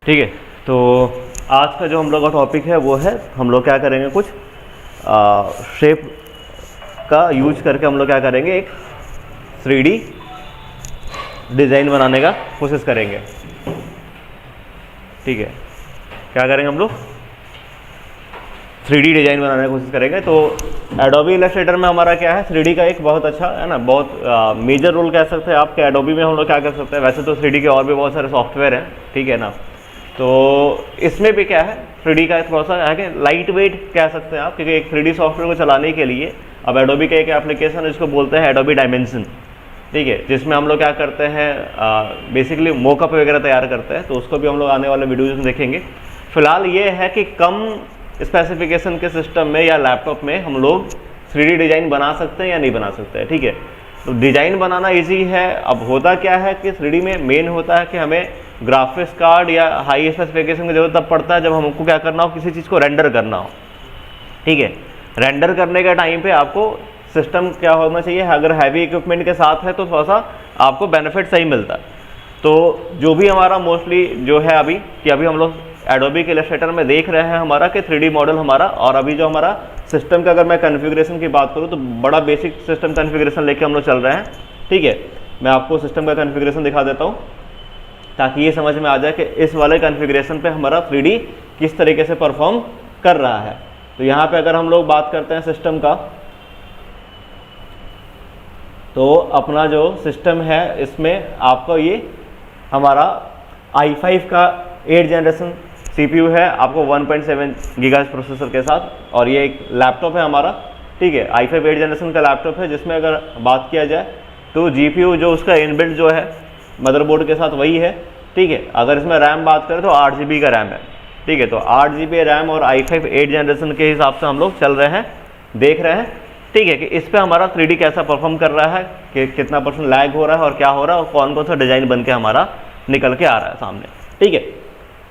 ठीक है, तो आज का जो हम लोग का टॉपिक है वो है, हम लोग क्या करेंगे, कुछ शेप का यूज करके हम लोग क्या करेंगे, एक 3D डिज़ाइन बनाने का कोशिश करेंगे। ठीक है, क्या करेंगे हम लोग, 3D डिज़ाइन बनाने की कोशिश करेंगे। तो एडोबी इलस्ट्रेटर में हमारा क्या है, 3D का एक बहुत अच्छा है ना, बहुत मेजर रोल कह सकते हैं आपके एडोबी में। हम लोग क्या कर सकते हैं, वैसे तो 3D के और भी बहुत सारे सॉफ्टवेयर हैं, ठीक है ना। तो इसमें भी क्या है, 3D का थोड़ा सा है कि लाइट वेट कह सकते हैं आप, क्योंकि एक 3D सॉफ्टवेयर को चलाने के लिए अब एडोबी का एक एप्लीकेशन इसको बोलते हैं एडोबी डायमेंशन, ठीक है, जिसमें हम लोग क्या करते हैं, बेसिकली मोकअप वगैरह तैयार करते हैं। तो उसको भी हम लोग आने वाले वीडियोज में देखेंगे। फिलहाल ये है कि कम स्पेसिफिकेशन के सिस्टम में या लैपटॉप में हम लोग 3D डिज़ाइन बना सकते हैं या नहीं बना सकते हैं। ठीक है, तो डिज़ाइन बनाना इजी है। अब होता क्या है कि 3D में मेन होता है कि हमें ग्राफिक्स कार्ड या हाई स्पेसिफिकेशन की जरूरत तब पड़ता है जब हमको क्या करना हो, किसी चीज़ को रेंडर करना हो। ठीक है, रेंडर करने के टाइम पे आपको सिस्टम क्या होना चाहिए, अगर हैवी इक्विपमेंट के साथ है तो थोड़ा सा आपको बेनिफिट सही मिलता है। तो जो भी हमारा मोस्टली जो है अभी कि अभी हम लोग एडोबी के इलस्ट्रेटर में देख रहे हैं हमारा कि 3D मॉडल हमारा, और अभी जो हमारा सिस्टम का अगर मैं कन्फिग्रेशन की बात करूँ तो बड़ा बेसिक सिस्टम कन्फिग्रेशन लेके हम लोग चल रहे हैं। ठीक है, मैं आपको सिस्टम का कन्फिग्रेशन दिखा देता हूँ ताकि ये समझ में आ जाए कि इस वाले कन्फिग्रेशन पे हमारा 3D किस तरीके से परफॉर्म कर रहा है। तो यहाँ पे अगर हम लोग बात करते हैं सिस्टम का, तो अपना जो सिस्टम है इसमें आपका ये हमारा i5 का 8th जनरेशन CPU है, आपको 1.7 गीगाहर्ट्ज़ प्रोसेसर के साथ, और ये एक लैपटॉप है हमारा। ठीक है, i5 8th जनरेशन का लैपटॉप है, जिसमें अगर बात किया जाए तो GPU जो उसका इनबिल्ट जो है मदरबोर्ड के साथ वही है। ठीक है, अगर इसमें रैम बात करें तो 8 GB का रैम है। ठीक है, तो 8 GB रैम और i5 8th जनरेशन के हिसाब से हम लोग चल रहे हैं, देख रहे हैं। ठीक है, कि इस पे हमारा 3D कैसा परफॉर्म कर रहा है, कि कितना % लैग हो रहा है और क्या हो रहा है, और कौन कौन सा डिज़ाइन बन के हमारा निकल के आ रहा है सामने। ठीक है,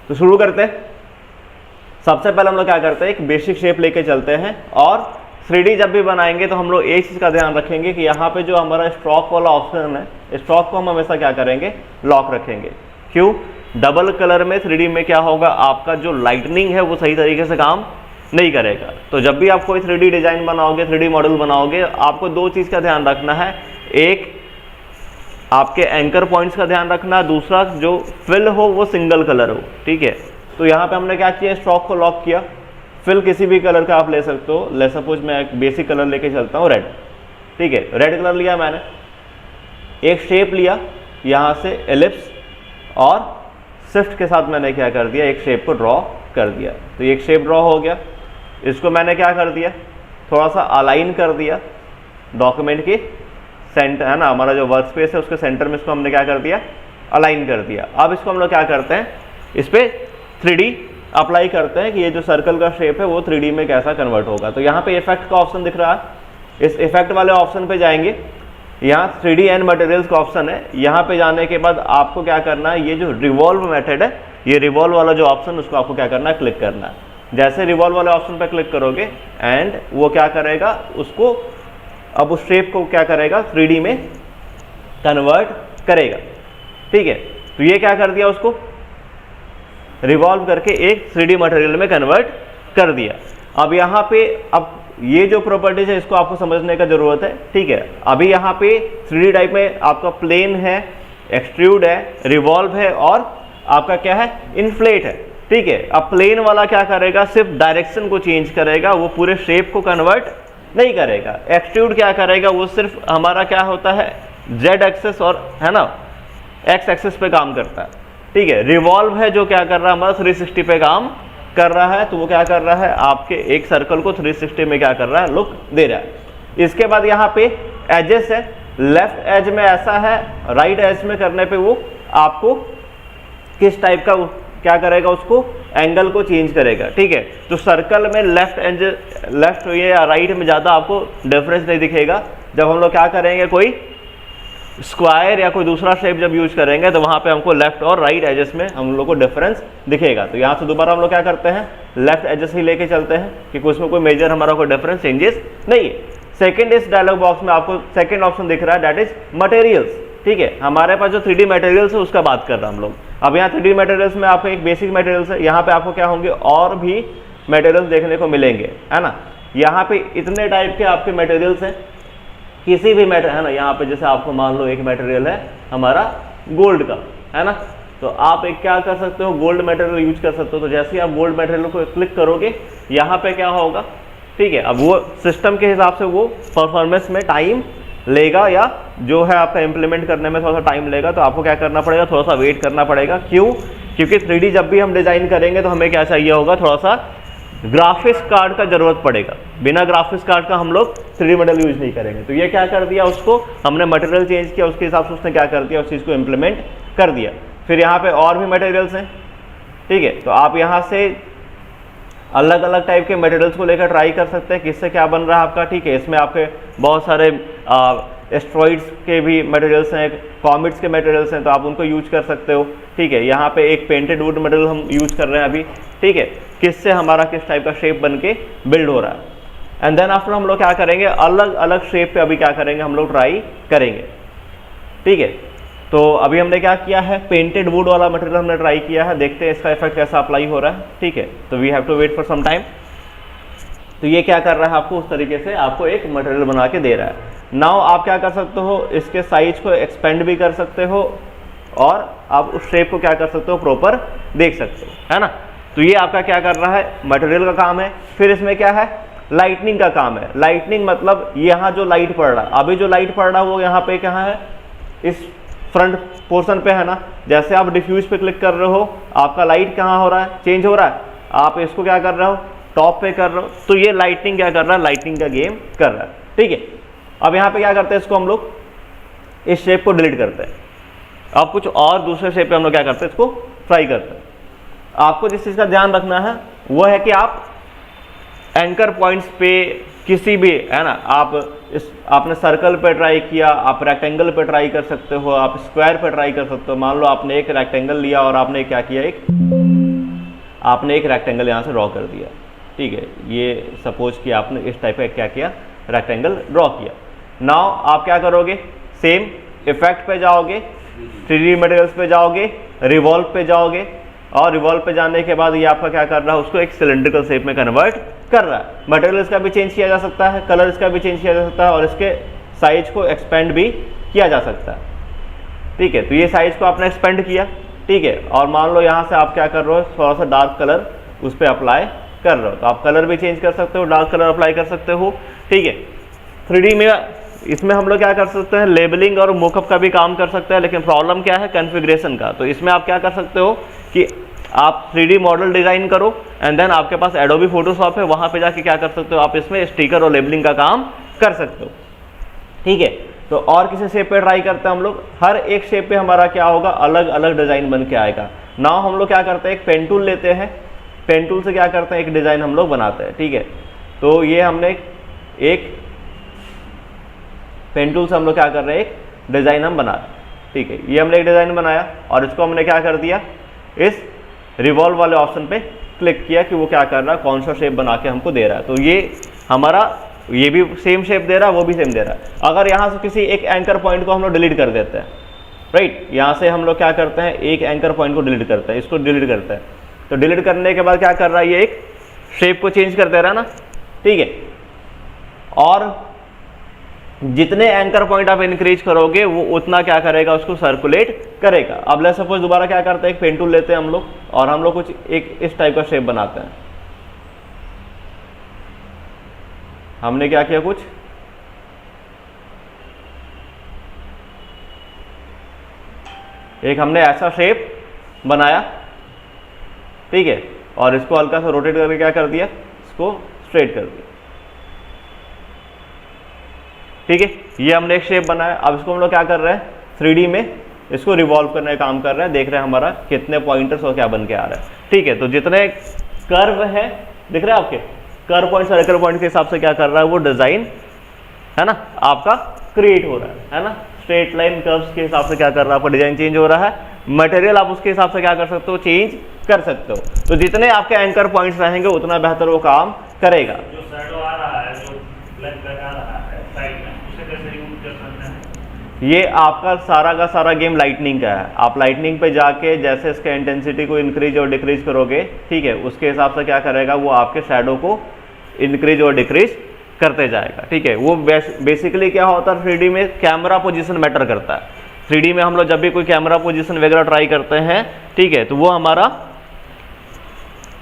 तो शुरू करते हैं। सबसे पहले हम लोग क्या करते हैं, एक बेसिक शेप लेके चलते हैं, और 3D जब भी बनाएंगे तो हम लोग एक चीज़ का ध्यान रखेंगे कि यहाँ पे जो हमारा स्ट्रोक वाला ऑप्शन है, स्ट्रोक को हम हमेशा क्या करेंगे, लॉक रखेंगे। क्यों, डबल कलर में 3D में क्या होगा, आपका जो लाइटनिंग है वो सही तरीके से काम नहीं करेगा। तो जब भी आप कोई 3D डिज़ाइन बनाओगे, 3D मॉडल बनाओगे, आपको दो चीज़ का ध्यान रखना है। एक, आपके एंकर पॉइंट्स का ध्यान रखना, दूसरा जो फिल हो वो सिंगल कलर हो। ठीक है, तो यहाँ पे हमने क्या किया, स्ट्रोक को लॉक किया। फिल किसी भी कलर का आप ले सकते हो, ले सपोज मैं एक बेसिक कलर लेके चलता हूँ, रेड। ठीक है, रेड कलर लिया मैंने, एक शेप लिया यहाँ से एलिप्स, और शिफ्ट के साथ मैंने क्या कर दिया, एक शेप को ड्रॉ कर दिया। तो एक शेप ड्रॉ हो गया। इसको मैंने क्या कर दिया, थोड़ा सा अलाइन कर दिया डॉक्यूमेंट की सेंटर है ना, हमारा जो वर्क स्पेस है उसके सेंटर में इसको हमने क्या कर दिया, अलाइन कर दिया। अब इसको हम लोग क्या करते हैं, इस पर 3D अप्लाई करते हैं कि ये जो सर्कल का शेप है वो 3D में कैसा कन्वर्ट होगा। तो यहाँ पे इफेक्ट का ऑप्शन दिख रहा है, इस इफेक्ट वाले ऑप्शन पे जाएंगे। यहाँ 3D एंड मटेरियल्स का ऑप्शन है। यहाँ पे जाने के बाद आपको क्या करना है, ये जो रिवॉल्व मेथड है, ये रिवॉल्व वाला जो ऑप्शन, उसको आपको क्या करना है, क्लिक करना है। जैसे रिवॉल्व वाले ऑप्शन पे क्लिक करोगे एंड वो क्या करेगा, उसको अब उस शेप को क्या करेगा, 3D में कन्वर्ट करेगा। ठीक है, तो ये क्या कर दिया, उसको रिवॉल्व करके एक 3D मटेरियल में कन्वर्ट कर दिया। अब यहाँ पे अब ये जो प्रॉपर्टीज है इसको आपको समझने का जरूरत है। ठीक है, अभी यहाँ पे 3D टाइप में आपका प्लेन है, एक्सट्रूड है, रिवॉल्व है, और आपका क्या है, इन्फ्लेट है। ठीक है, अब प्लेन वाला क्या करेगा, सिर्फ डायरेक्शन को चेंज करेगा, वो पूरे शेप को कन्वर्ट नहीं करेगा। एक्सट्रूड क्या करेगा, वो सिर्फ हमारा क्या होता है, जेड एक्सेस और है ना एक्स एक्सेस पे काम करता है। ठीक है, रिवॉल्व है जो क्या कर रहा है, हमारा 360 पे काम कर रहा है। तो वो क्या कर रहा है, आपके एक सर्कल को 360 में क्या कर रहा है, लुक दे रहा है। इसके बाद यहाँ पे एजेस है, लेफ्ट एज में ऐसा है, राइट एज में करने पे वो आपको किस टाइप का क्या करेगा, उसको एंगल को चेंज करेगा। ठीक है, तो सर्कल में लेफ्ट या राइट में ज़्यादा आपको डिफरेंस नहीं दिखेगा। जब हम लोग क्या करेंगे, कोई स्क्वायर या कोई दूसरा शेप जब यूज करेंगे तो वहाँ पे हमको लेफ्ट और राइट एजेस में हम लोग को डिफरेंस दिखेगा। तो यहाँ से दोबारा हम लोग क्या करते हैं, लेफ्ट एजेस ही लेके चलते हैं कि उसमें कोई मेजर हमारा कोई डिफरेंस चेंजेस नहीं है। सेकंड, इस डायलॉग बॉक्स में आपको सेकंड ऑप्शन दिख रहा है, दैट इज मटेरियल्स। ठीक है, हमारे पास जो 3D मटेरियल्स है उसका बात कर रहे हैं हम लोग। अब यहाँ 3D मटेरियल्स में आपको एक बेसिक मटेरियल्स है, यहाँ पे आपको क्या होंगे और भी मटेरियल्स देखने को मिलेंगे, है ना। यहाँ पे इतने टाइप के आपके मटेरियल्स हैं, किसी भी मटेरियल, है ना। यहाँ पे जैसे आपको मान लो एक मटेरियल है हमारा गोल्ड का, है ना, तो आप एक क्या कर सकते हो, गोल्ड मटेरियल यूज कर सकते हो। तो जैसे ही आप गोल्ड मटेरियल को क्लिक करोगे यहाँ पे क्या होगा, ठीक है। अब वो सिस्टम के हिसाब से वो परफॉर्मेंस में टाइम लेगा या जो है आपका इम्प्लीमेंट करने में थोड़ा सा टाइम लेगा, तो आपको क्या करना पड़ेगा, थोड़ा सा वेट करना पड़ेगा। क्यों? क्योंकि 3D जब भी हम डिज़ाइन करेंगे तो हमें क्या चाहिए होगा, थोड़ा सा ग्राफिक्स कार्ड का जरूरत पड़ेगा। बिना ग्राफिक्स कार्ड का हम लोग 3D मॉडल यूज नहीं करेंगे। तो ये क्या कर दिया, उसको हमने मटेरियल चेंज किया, उसके हिसाब से उसने क्या कर दिया, उस चीज़ को इम्प्लीमेंट कर दिया। फिर यहाँ पे और भी मटेरियल्स हैं, ठीक है। तो आप यहाँ से अलग अलग टाइप के मटेरियल्स को लेकर ट्राई कर सकते हैं, किससे क्या बन रहा है आपका, ठीक है। इसमें आपके बहुत सारे एस्ट्रॉइड्स के भी मटेरियल्स हैं, कॉमेट्स के मटेरियल्स हैं, तो आप उनको यूज कर सकते हो, ठीक है। यहाँ पे एक पेंटेड वुड मटेरियल हम यूज कर रहे हैं अभी, ठीक है, किससे हमारा किस टाइप का शेप बन के बिल्ड हो रहा है। एंड देन आफ्टर हम लोग क्या करेंगे, अलग अलग शेप पे अभी क्या करेंगे, हम लोग ट्राई करेंगे, ठीक है। तो अभी हमने क्या किया है, पेंटेड वुड वाला मटेरियल हमने ट्राई किया है, देखते हैं इसका इफेक्ट कैसा अप्लाई हो रहा है, ठीक है। तो we have to wait for some time. तो ये क्या कर रहा है, आपको उस तरीके से आपको एक मटेरियल बना के दे रहा है। नाउ आप क्या कर सकते हो, इसके साइज को एक्सपेंड भी कर सकते हो और आप उस शेप को क्या कर सकते हो, प्रॉपर देख सकते हो, है ना। तो ये आपका क्या कर रहा है, मटेरियल का काम है। फिर इसमें क्या है, लाइटनिंग का काम है। लाइटनिंग मतलब यहाँ जो लाइट पड़ रहा है, अभी जो लाइट पड़ रहा है वो यहाँ पे कहाँ है, इस फ्रंट पोर्शन पे है ना। जैसे आप डिफ्यूज पे क्लिक कर रहे हो, आपका लाइट कहाँ हो रहा है, चेंज हो रहा है। आप इसको क्या कर रहे हो, टॉप पे कर रहे हो, तो ये लाइटिंग क्या कर रहा है, लाइटिंग का गेम कर रहा है, ठीक है। अब यहाँ पे क्या करते हैं, इसको हम लोग इस शेप को डिलीट करते हैं। अब कुछ और दूसरे शेप पे हम लोग क्या करते हैं, इसको ट्राई करते हैं। आपको जिस चीज़ का ध्यान रखना है वो है कि आप एंकर पॉइंट्स पे किसी भी, है ना, आपने सर्कल पे ट्राई किया, आप रेक्टेंगल पे ट्राई कर सकते हो, आप स्क्वायर पे ट्राई कर सकते हो। मान लो आपने एक रेक्टेंगल लिया और आपने क्या किया, आपने एक रेक्टेंगल यहाँ से ड्रॉ कर दिया, ठीक है। ये सपोज कि आपने इस टाइप का क्या किया, रेक्टेंगल ड्रॉ किया। नाउ आप क्या करोगे, सेम इफेक्ट पे जाओगे, 3D मटेरियल्स पे जाओगे, रिवॉल्व पे जाओगे, और रिवॉल्व पे जाने के बाद ये आपका क्या कर रहा है, उसको एक सिलेंड्रिकल शेप में कन्वर्ट कर रहा है। मटेरियल इसका भी चेंज किया जा सकता है, कलर इसका भी चेंज किया जा सकता है, और इसके साइज को एक्सपेंड भी किया जा सकता है, ठीक है। तो ये साइज को आपने एक्सपेंड किया, ठीक है। और मान लो यहाँ से आप क्या कर रहे हो, थोड़ा सा डार्क कलर उस पर अप्लाई कर रहे हो, तो आप कलर भी चेंज कर सकते हो, डार्क कलर अप्लाई कर सकते हो, ठीक है। 3D में इसमें हम लोग क्या कर सकते हैं, लेबलिंग और मोकअप का भी काम कर सकते हैं, लेकिन प्रॉब्लम क्या है, कॉन्फ़िगरेशन का। तो इसमें आप क्या कर सकते हो कि आप 3D मॉडल डिज़ाइन करो एंड देन आपके पास एडोबी फोटोशॉप है, वहाँ पे जाके क्या कर सकते हो, आप इसमें स्टिकर और लेबलिंग का काम कर सकते हो, ठीक है। तो और किसी शेप पे ट्राई करते हैं हम लोग, हर एक शेप पे हमारा क्या होगा, अलग अलग डिज़ाइन बन के आएगा। नाउ हम लोग क्या करते हैं, एक पेन टूल लेते हैं, पेन टूल से क्या करते हैं, एक डिज़ाइन हम लोग बनाते हैं, ठीक है। तो ये हमने एक पेन टूल से हम लोग क्या कर रहे हैं, एक डिज़ाइन हम बना रहे हैं, ठीक है। ये हमने एक डिज़ाइन बनाया और इसको हमने क्या कर दिया, इस रिवॉल्व वाले ऑप्शन पे क्लिक किया कि वो क्या कर रहा है, कौन सा शेप बना के हमको दे रहा है। तो ये हमारा, ये भी सेम शेप दे रहा है, वो भी सेम दे रहा है। अगर यहाँ से किसी एक एंकर पॉइंट को हम लोग डिलीट कर देते हैं, राइट, यहाँ से हम लोग क्या करते हैं, एक एंकर पॉइंट को डिलीट करते हैं, इसको डिलीट करते हैं। तो डिलीट करने के बाद क्या कर रहा है, ये एक शेप को चेंज कर दे रहा है ना, ठीक है। और जितने एंकर पॉइंट आप इंक्रीज करोगे वो उतना क्या करेगा, उसको सर्कुलेट करेगा। अब लेट्स सपोज दोबारा क्या करते हैं, एक पेन टूल लेते हैं हम लोग और हम लोग कुछ एक इस टाइप का शेप बनाते हैं। हमने क्या किया, कुछ एक हमने ऐसा शेप बनाया, ठीक है, और इसको हल्का सा रोटेट करके क्या कर दिया, इसको स्ट्रेट कर दिया, ठीक है। ये हमने एक शेप बनाया। अब इसको हम लोग क्या कर रहे हैं, 3D में इसको रिवॉल्व करने का काम कर रहे हैं, देख रहे हैं हमारा कितने पॉइंटर्स और क्या बन के आ रहा है, ठीक है। तो जितने कर्व है दिख रहे हैं आपके, कर्व पॉइंट सर्कल पॉइंट के हिसाब से क्या कर रहा है, वो डिजाइन, है ना, आपका क्रिएट हो रहा है ना। स्ट्रेट लाइन कर्व्स के हिसाब से क्या कर रहा है, आपका डिजाइन चेंज हो रहा है। मटेरियल आप उसके हिसाब से क्या कर सकते हो, चेंज कर सकते हो। तो जितने आपके एंकर पॉइंट्स रहेंगे उतना बेहतर वो काम करेगा। जो शैडो आ रहा है, जो ब्लैक आ रहा है साइड में, उसे कैसे यूज कर सकते हैं? ये आपका सारा का सारा गेम लाइटनिंग का है। आप लाइटनिंग पे जाके जैसे इसके इंटेंसिटी को इंक्रीज और डिक्रीज करोगे, ठीक है, उसके हिसाब से क्या करेगा वो आपके शैडो को इंक्रीज और डिक्रीज करते जाएगा, ठीक है। वो बेसिकली क्या होता है 3D में कैमरा पोजीशन मैटर करता है। 3D में हम लोग जब भी कोई कैमरा पोजीशन वगैरह ट्राई करते हैं, ठीक है, तो वो हमारा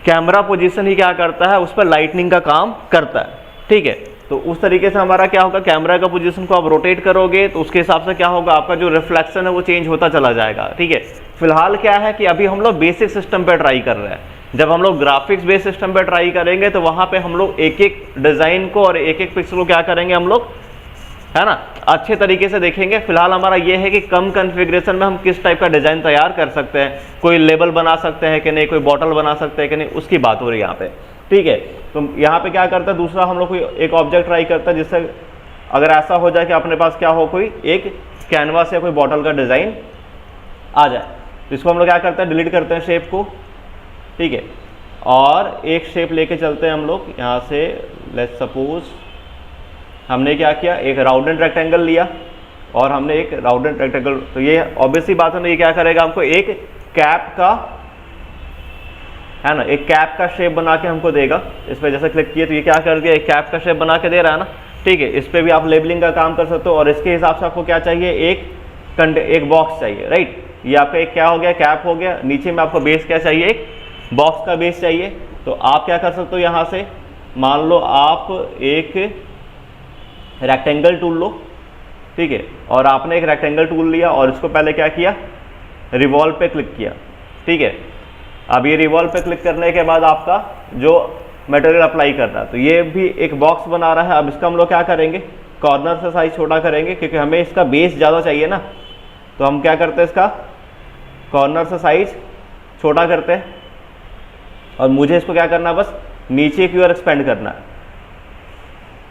कैमरा पोजीशन ही क्या करता है, उस पर लाइटनिंग का काम करता है, ठीक है। तो उस तरीके से हमारा क्या होगा, कैमरा का पोजीशन को आप रोटेट करोगे तो उसके हिसाब से क्या होगा, आपका जो रिफ्लेक्शन है वो चेंज होता चला जाएगा, ठीक है। फिलहाल क्या है कि अभी हम लोग बेसिक सिस्टम पे ट्राई कर रहे हैं। जब हम लोग ग्राफिक्स बेस्ड सिस्टम पे ट्राई करेंगे तो वहां पे हम लोग एक एक डिजाइन को और एक एक पिक्सल को क्या करेंगे हम लोग, है ना, अच्छे तरीके से देखेंगे। फिलहाल हमारा ये है कि कम कॉन्फ़िगरेशन में हम किस टाइप का डिजाइन तैयार कर सकते हैं, कोई लेबल बना सकते हैं कि नहीं, कोई बॉटल बना सकते हैं कि नहीं, उसकी बात हो रही है यहाँ पे, ठीक है। तो यहाँ पे क्या करता है, दूसरा हम लोग कोई एक ऑब्जेक्ट ट्राई करता है जिससे अगर ऐसा हो जाए कि अपने पास क्या हो, कोई एक कैनवास या कोई बॉटल का डिजाइन आ जाए, तो इसको हम लोग क्या करते हैं, डिलीट करते हैं शेप को, ठीक है, और एक शेप लेके चलते हैं हम लोग यहाँ से। लेट्स सपोज हमने क्या किया, एक राउंडेड रेक्टेंगल लिया और हमने एक राउंडेड रेक्टेंगल, तो ये ऑब्वियसली बात है ना, ये क्या करेगा हमको एक कैप का, है ना, एक कैप का शेप बना के हमको देगा। इस पर जैसे क्लिक किए तो ये क्या कर दिया, एक कैप का शेप बना के दे रहा है ना, ठीक है। इस पर भी आप लेबलिंग का काम कर सकते हो और इसके हिसाब से आपको क्या चाहिए, एक बॉक्स चाहिए, राइट। ये आपका एक क्या हो गया, कैप हो गया। नीचे में आपको बेस क्या चाहिए, एक बॉक्स का बेस चाहिए। तो आप क्या कर सकते हो, यहाँ से मान लो आप एक रेक्टेंगल टूल लो, ठीक है, और आपने एक रेक्टेंगल टूल लिया और इसको पहले क्या किया, रिवॉल्व पे क्लिक किया, ठीक है। अब ये रिवॉल्व पे क्लिक करने के बाद आपका जो मटेरियल अप्लाई कर रहा है, तो ये भी एक बॉक्स बना रहा है। अब इसका हम लोग क्या करेंगे, कॉर्नर से साइज छोटा करेंगे क्योंकि हमें इसका बेस ज़्यादा चाहिए ना, तो हम क्या करते हैं, इसका कॉर्नर से साइज छोटा करते हैं और मुझे इसको क्या करना है, बस नीचे की ओर एक्सपेंड करना है,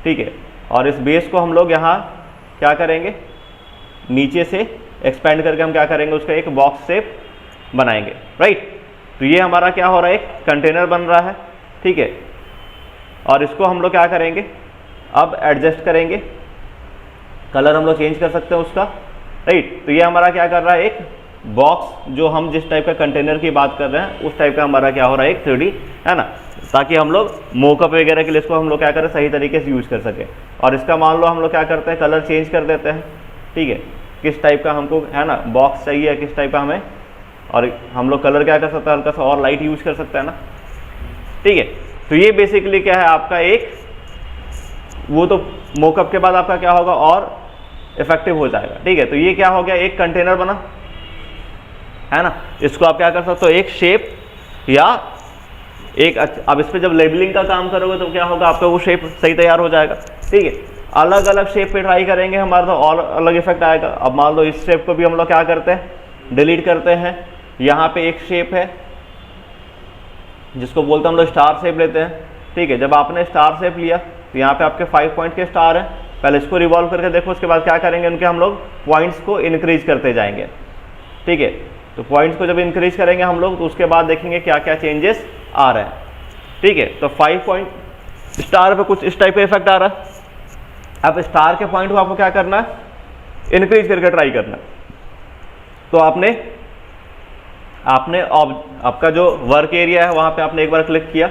ठीक है। और इस बेस को हम लोग यहाँ क्या करेंगे, नीचे से एक्सपेंड करके हम क्या करेंगे, उसका एक बॉक्स शेप बनाएंगे, राइट। तो ये हमारा क्या हो रहा है, एक कंटेनर बन रहा है, ठीक है। और इसको हम लोग क्या करेंगे, अब एडजस्ट करेंगे, कलर हम लोग चेंज कर सकते हैं उसका, राइट। तो ये हमारा क्या कर रहा है, एक बॉक्स, जो हम जिस टाइप का कंटेनर की बात कर रहे हैं उस टाइप का हमारा क्या हो रहा है, एक 3D, है ना, ताकि हम लोग मोकअप वगैरह के लिए इसको हम लोग क्या करें, सही तरीके से यूज कर सकें। और इसका मान लो हम लोग क्या करते हैं, कलर चेंज कर देते हैं, ठीक है, किस टाइप का हमको, है ना, बॉक्स चाहिए, किस टाइप का हमें, और हम लोग कलर क्या कर सकते हैं, हल्का सा और लाइट यूज कर सकते हैं ना, ठीक है। तो ये बेसिकली क्या है, आपका एक वो तो मोकअप के बाद आपका क्या होगा और इफेक्टिव हो जाएगा, ठीक है। तो ये क्या हो गया, एक कंटेनर बना, है ना। इसको आप क्या कर सकते हो, एक शेप या एक, अब इस पर जब लेबलिंग का काम करोगे तो क्या होगा, आपका वो शेप सही तैयार हो जाएगा, ठीक है। अलग अलग शेप पे ट्राई करेंगे हमारा तो और अलग इफेक्ट आएगा। अब मान लो इस शेप को भी हम लोग क्या करते हैं, डिलीट करते हैं। यहाँ पे एक शेप है जिसको बोलते हैं हम लोग स्टार शेप लेते हैं, ठीक है। जब आपने स्टार शेप लिया तो यहाँ पे आपके 5 पॉइंट के स्टार हैं, पहले इसको रिवॉल्व करके देखो, उसके बाद क्या करेंगे, उनके हम लोग पॉइंट्स को इंक्रीज करते जाएंगे, ठीक है। तो पॉइंट्स को जब इंक्रीज करेंगे हम लोग तो उसके बाद देखेंगे क्या क्या चेंजेस आ रहे हैं, ठीक है। तो 5 पॉइंट स्टार पे कुछ इस टाइप का इफेक्ट आ रहा है। अब स्टार के पॉइंट को आपको क्या करना है, इंक्रीज करके ट्राई करना है। तो आपने आपका जो वर्क एरिया है वहाँ पे आपने एक बार क्लिक किया,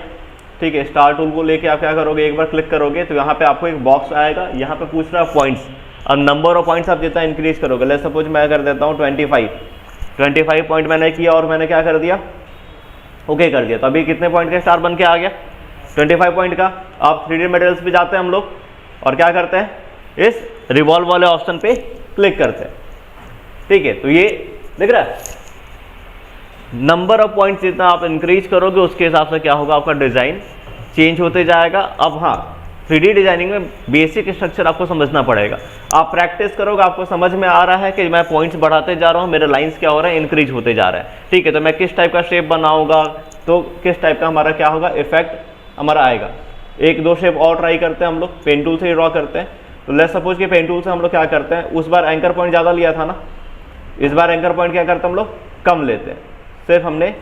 ठीक है। स्टार टूल को लेके आप क्या करोगे, एक बार क्लिक करोगे तो यहाँ पे आपको एक बॉक्स आएगा, यहाँ पे पूछ रहा है पॉइंट्स। अब नंबर ऑफ पॉइंट्स आप जितना इंक्रीज करोगे, लेट्स सपोज मैं कर देता हूँ 25 पॉइंट मैंने किया और मैंने क्या कर दिया, ओके कर दिया। तो अभी कितने पॉइंट का स्टार बन के आ गया, 25 पॉइंट का। अब 3D मटेरियल्स पे जाते हैं हम लोग और क्या करते हैं, इस रिवॉल्व वाले ऑप्शन पे क्लिक करते हैं, ठीक है। तो ये दिख रहा है, नंबर ऑफ पॉइंट्स जितना आप इंक्रीज करोगे उसके हिसाब से क्या होगा, आपका डिजाइन चेंज होते जाएगा। अब हाँ, 3D डिजाइनिंग में बेसिक स्ट्रक्चर आपको समझना पड़ेगा। आप प्रैक्टिस करोगे, आपको समझ में आ रहा है कि मैं पॉइंट्स बढ़ाते जा रहा हूँ, मेरे लाइंस क्या हो रहे हैं, इंक्रीज होते जा रहे हैं, ठीक है। तो मैं किस टाइप का शेप बनाऊंगा तो किस टाइप का हमारा क्या होगा, इफेक्ट हमारा आएगा। एक दो शेप और ट्राई करते हैं हम लोग, पेन टूल से ड्रॉ करते हैं। तो लेट्स सपोज कि पेन टूल से हम लोग क्या करते हैं, उस बार एंकर पॉइंट ज़्यादा लिया था ना, इस बार एंकर पॉइंट क्या करते हैं हम लोग, कम लेते हैं। सिर्फ हमने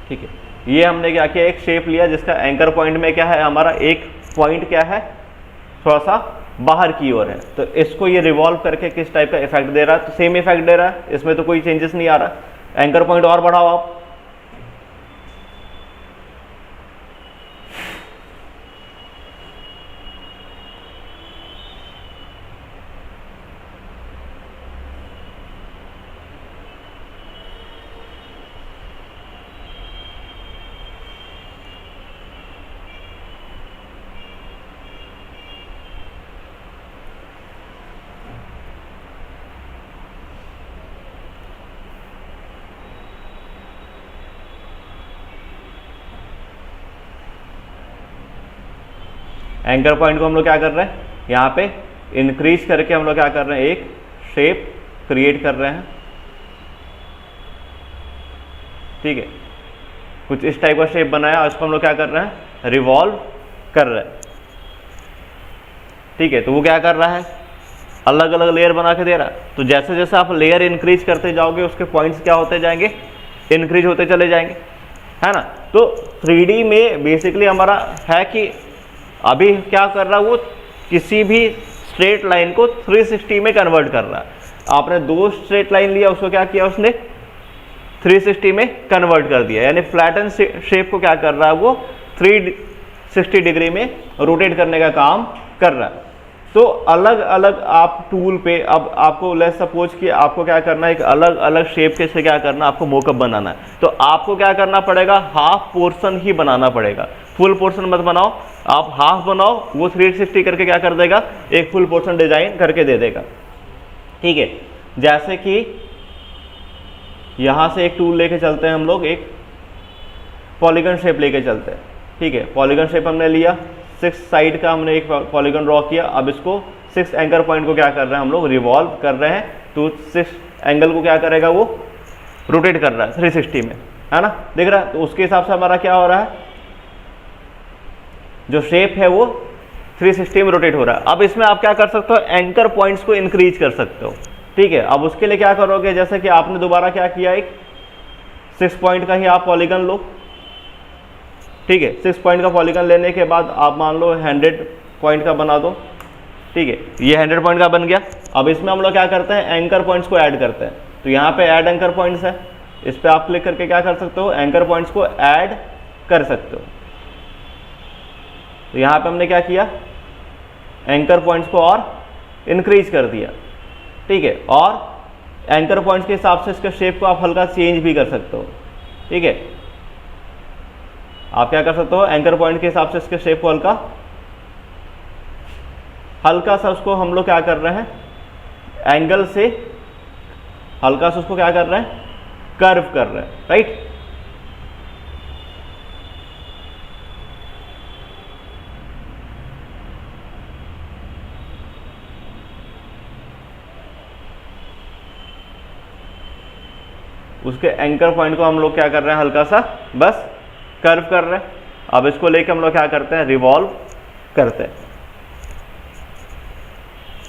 ठीक है, ये हमने क्या किया, एक शेप लिया जिसका एंकर पॉइंट में क्या है, हमारा एक पॉइंट क्या है, थोड़ा सा बाहर की ओर है। तो इसको ये रिवॉल्व करके किस टाइप का इफेक्ट दे रहा है, तो सेम इफेक्ट दे रहा है, इसमें तो कोई चेंजेस नहीं आ रहा। एंकर पॉइंट और बढ़ाओ आप, एंकर पॉइंट को हम लोग क्या कर रहे हैं, यहाँ पे इंक्रीज करके हम लोग क्या कर रहे हैं, एक शेप क्रिएट कर रहे हैं। ठीक है, कुछ इस टाइप का शेप बनाया और इसको हम लोग क्या कर रहे हैं, रिवॉल्व कर रहे हैं। ठीक है, तो वो क्या कर रहा है, अलग अलग लेयर बना के दे रहा है। तो जैसे जैसे आप लेयर इंक्रीज करते जाओगे उसके पॉइंट्स क्या होते जाएंगे, इंक्रीज होते चले जाएंगे, है ना। तो 3D में बेसिकली हमारा है कि अभी क्या कर रहा है, वो किसी भी स्ट्रेट लाइन को 360 में कन्वर्ट कर रहा है। आपने दो स्ट्रेट लाइन लिया, उसको क्या किया, उसने 360 में कन्वर्ट कर दिया, यानी फ्लैटन शेप को क्या कर रहा है, वो 360 डिग्री में रोटेट करने का काम कर रहा है। तो अलग अलग आप टूल पे, अब आपको लेट्स सपोज कि आपको क्या करना है, एक अलग अलग शेप के से क्या करना है, आपको मोकअप बनाना है। तो आपको क्या करना पड़ेगा, हाफ पोर्शन ही बनाना पड़ेगा, फुल पोर्शन मत बनाओ। आप हाफ बनाओ, वो 360 करके क्या कर देगा, एक फुल पोर्शन डिजाइन करके दे देगा। ठीक है, जैसे कि यहां से एक टूल लेके चलते हैं हम लोग, एक पॉलीगन शेप लेके चलते हैं। ठीक है, पॉलीगन शेप हमने लिया, 6 साइड का हमने एक पॉलीगन ड्रॉ किया। अब इसको 6 एंकर पॉइंट को क्या कर रहे हैं हम लोग, रिवॉल्व कर रहे हैं। तो 6 एंगल को क्या करेगा, वो रोटेट कर रहा है 360 में, है ना, दिख रहा है। तो उसके हिसाब से हमारा क्या हो रहा है, जो शेप है वो 360 में रोटेट हो रहा है। अब इसमें आप क्या कर सकते हो, एंकर पॉइंट्स को इंक्रीज कर सकते हो। ठीक है, अब उसके लिए क्या करोगे, जैसे कि आपने दोबारा क्या किया, एक 6 पॉइंट का ही आप पॉलीगन लो। ठीक है, 6 पॉइंट का पॉलीगन लेने के बाद आप मान लो 100 पॉइंट का बना दो। ठीक है, ये 100 पॉइंट का बन गया। अब इसमें हम लोग क्या करते हैं, एंकर पॉइंट्स को ऐड करते हैं। तो यहाँ पे ऐड एंकर पॉइंट्स है, इस पर आप क्लिक करके क्या कर सकते हो, एंकर पॉइंट्स को ऐड कर सकते हो। तो यहाँ पे हमने क्या किया, एंकर पॉइंट्स को और इंक्रीज कर दिया। ठीक है, और एंकर पॉइंट्स के हिसाब से इसके शेप को आप हल्का चेंज भी कर सकते हो। ठीक है, आप क्या कर सकते हो, एंकर पॉइंट के हिसाब से इसके शेप को हल्का सा उसको हम लोग क्या कर रहे हैं, एंगल से हल्का सा उसको क्या कर रहे हैं, कर्व कर रहे हैं, राइट। उसके एंकर पॉइंट को हम लोग क्या कर रहे हैं, हल्का सा बस कर्व कर रहे हैं। अब इसको लेके हम लोग क्या करते हैं, रिवॉल्व करते हैं।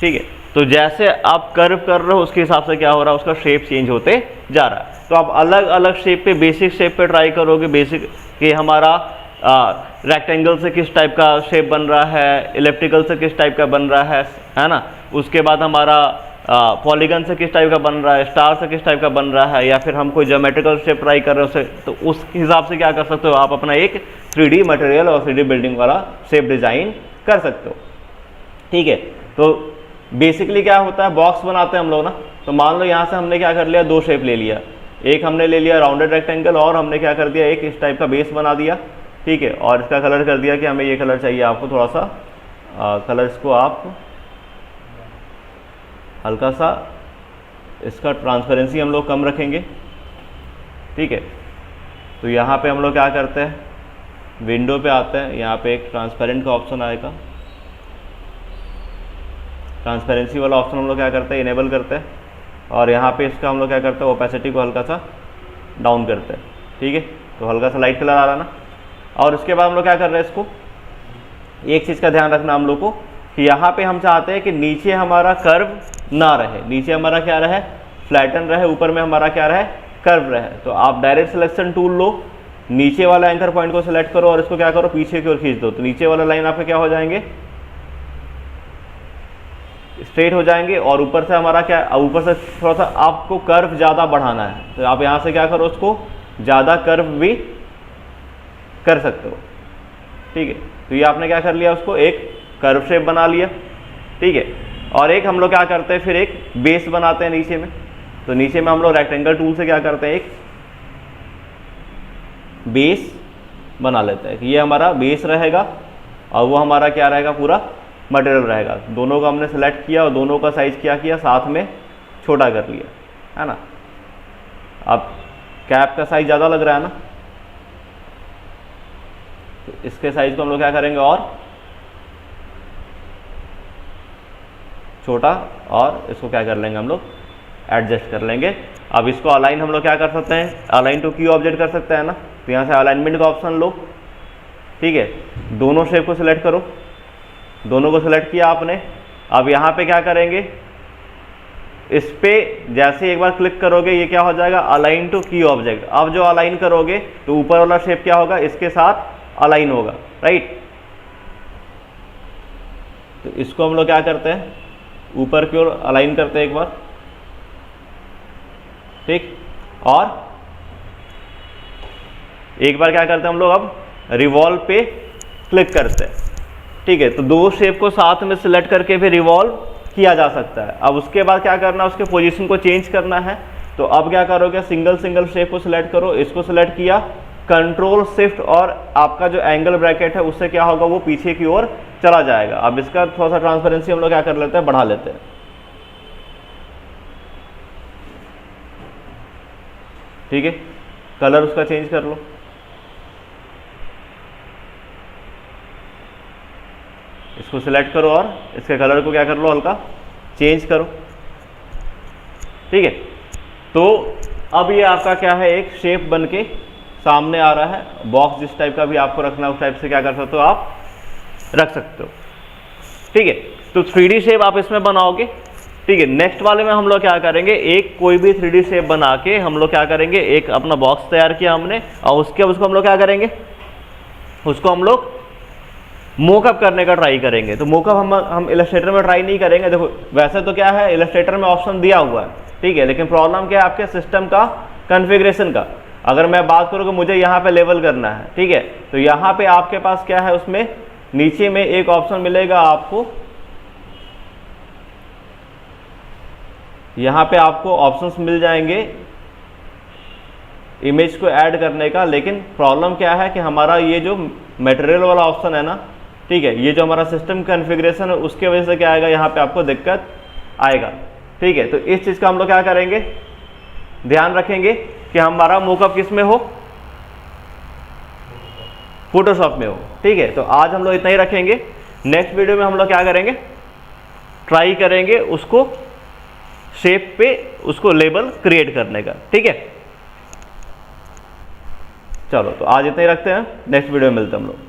ठीक है, तो जैसे आप कर्व कर रहे हो उसके हिसाब से क्या हो रहा है, उसका शेप चेंज होते जा रहा है। तो आप अलग अलग शेप पे, बेसिक शेप पे ट्राई करोगे, बेसिक कि हमारा रेक्टेंगल से किस टाइप का शेप बन रहा है, इलेप्टिकल से किस टाइप का बन रहा है ना। उसके बाद हमारा पॉलीगन से किस टाइप का बन रहा है, स्टार से किस टाइप का बन रहा है, या फिर हम कोई ज्योमेट्रिकल शेप ट्राई कर रहे हो उसे, तो उस हिसाब से क्या कर सकते हो, आप अपना एक 3D मटेरियल और 3D बिल्डिंग वाला शेप डिज़ाइन कर सकते हो। ठीक है, तो बेसिकली क्या होता है, बॉक्स बनाते हैं हम लोग ना। तो मान लो यहाँ से हमने क्या कर लिया, 2 शेप ले लिया, एक हमने ले लिया राउंडेड रेक्टेंगल, और हमने क्या कर दिया, एक इस टाइप का बेस बना दिया। ठीक है, और इसका कलर कर दिया कि हमें ये कलर चाहिए, आपको थोड़ा सा कलर्स को आप हल्का सा, इसका ट्रांसपेरेंसी हम लोग कम रखेंगे। ठीक है, तो यहाँ पे हम लोग क्या करते हैं, विंडो पे आते हैं, यहाँ पे एक ट्रांसपेरेंट का ऑप्शन आएगा। ट्रांसपेरेंसी वाला ऑप्शन हम लोग क्या करते हैं, इनेबल करते हैं, और यहाँ पे इसका हम लोग क्या करते हैं, ओपेसिटी को हल्का सा डाउन करते हैं। ठीक है, तो हल्का सा लाइट कलर आ रहा ना। और उसके बाद हम लोग क्या कर रहे हैं, इसको एक चीज़ का ध्यान रखना हम लोग को, कि यहाँ पे हम चाहते हैं कि नीचे हमारा कर्व ना रहे, नीचे हमारा क्या रहे, फ्लैटन रहे, ऊपर में हमारा क्या रहे, कर्व रहे। तो आप डायरेक्ट सिलेक्शन टूल लो, नीचे वाला एंकर पॉइंट को सिलेक्ट करो और इसको क्या करो, पीछे की ओर खींच दो, तो नीचे वाला लाइन आपके क्या हो जाएंगे, स्ट्रेट हो जाएंगे। और ऊपर से हमारा क्या, ऊपर से थोड़ा सा आपको कर्व ज़्यादा बढ़ाना है, तो आप यहाँ से क्या करो, उसको ज़्यादा कर्व भी कर सकते हो, ठीक है। तो ये आपने क्या कर लिया, उसको एक कर्व शेप बना लिया, ठीक है। और एक हम लोग क्या करते हैं, फिर एक बेस बनाते हैं नीचे में। तो नीचे में हम लोग रेक्टेंगल टूल से क्या करते हैं, एक बेस बना लेते हैं कि ये हमारा बेस रहेगा और वो हमारा क्या रहेगा, पूरा मटेरियल रहेगा। दोनों का हमने सेलेक्ट किया और दोनों का साइज क्या किया, साथ में छोटा कर लिया, है ना। अब कैप का साइज ज़्यादा लग रहा है ना, तो इसके साइज को हम लोग क्या करेंगे, और छोटा, और इसको क्या कर लेंगे हम लोग, एडजस्ट कर लेंगे। अब इसको अलाइन हम लोग क्या कर सकते हैं, अलाइन टू की ऑब्जेक्ट कर सकते हैं ना, तो यहाँ से अलाइनमेंट का ऑप्शन लो, ठीक है। दोनों शेप को सिलेक्ट करो, दोनों को सिलेक्ट किया आपने। अब यहाँ पे क्या करेंगे, इस पे जैसे एक बार क्लिक करोगे ये क्या हो जाएगा, अलाइन टू की ऑब्जेक्ट। अब जो अलाइन करोगे तो ऊपर वाला शेप क्या होगा, इसके साथ अलाइन होगा, राइट। तो इसको हम लोग क्या करते हैं, ऊपर की ओर अलाइन करते हैं एक बार, ठीक। और एक बार क्या करते हैं हम लोग, अब रिवॉल्व पे क्लिक करते हैं, ठीक है। तो दो शेप को साथ में सिलेक्ट करके भी रिवॉल्व किया जा सकता है। अब उसके बाद क्या करना है, उसके पोजीशन को चेंज करना है। तो अब क्या करोगे, सिंगल शेप को सिलेक्ट करो, इसको सिलेक्ट किया, कंट्रोल शिफ्ट, और आपका जो एंगल ब्रैकेट है उससे क्या होगा, वो पीछे की ओर चला जाएगा। अब इसका थोड़ा सा ट्रांसपेरेंसी हम लोग क्या कर लेते हैं, बढ़ा लेते हैं, ठीक है। कलर उसका चेंज कर लो, इसको सिलेक्ट करो और इसके कलर को क्या कर लो, हल्का चेंज करो, ठीक है। तो अब ये आपका क्या है, एक शेप बन के सामने आ रहा है। बॉक्स जिस टाइप का भी आपको रखना है उस टाइप से क्या कर सकते हो, आप रख सकते हो, ठीक है। तो 3D शेप आप इसमें बनाओगे, ठीक है। नेक्स्ट वाले में हम लोग क्या करेंगे, एक कोई भी 3D शेप बना के हम लोग क्या करेंगे, एक अपना बॉक्स तैयार किया हमने, और उसको हम लोग क्या करेंगे, उसको हम लोग मोकअप करने का ट्राई करेंगे। तो मोकअप हम इलस्ट्रेटर में ट्राई नहीं करेंगे। देखो वैसे तो क्या है, इलस्ट्रेटर में ऑप्शन दिया हुआ है, ठीक है, लेकिन प्रॉब्लम क्या है, आपके सिस्टम का कॉन्फ़िगरेशन का। अगर मैं बात करूँ कि मुझे यहाँ पे लेवल करना है, ठीक है, तो यहाँ पे आपके पास क्या है, उसमें नीचे में एक ऑप्शन मिलेगा आपको, यहाँ पे आपको ऑप्शंस मिल जाएंगे इमेज को ऐड करने का। लेकिन प्रॉब्लम क्या है कि हमारा ये जो मटेरियल वाला ऑप्शन है ना, ठीक है, ये जो हमारा सिस्टम कॉन्फ़िगरेशन है उसके वजह से क्या आएगा, यहाँ पे आपको दिक्कत आएगा, ठीक है। तो इस चीज़ का हम लोग क्या करेंगे, ध्यान रखेंगे कि हमारा मोकअप किस में हो, फोटोशॉप में हो, ठीक है। तो आज हम लोग इतना ही रखेंगे। नेक्स्ट वीडियो में हम लोग क्या करेंगे, ट्राई करेंगे उसको शेप पे उसको लेबल क्रिएट करने का, ठीक है। चलो तो आज इतना ही रखते हैं, नेक्स्ट वीडियो में मिलते हैं हम लोग।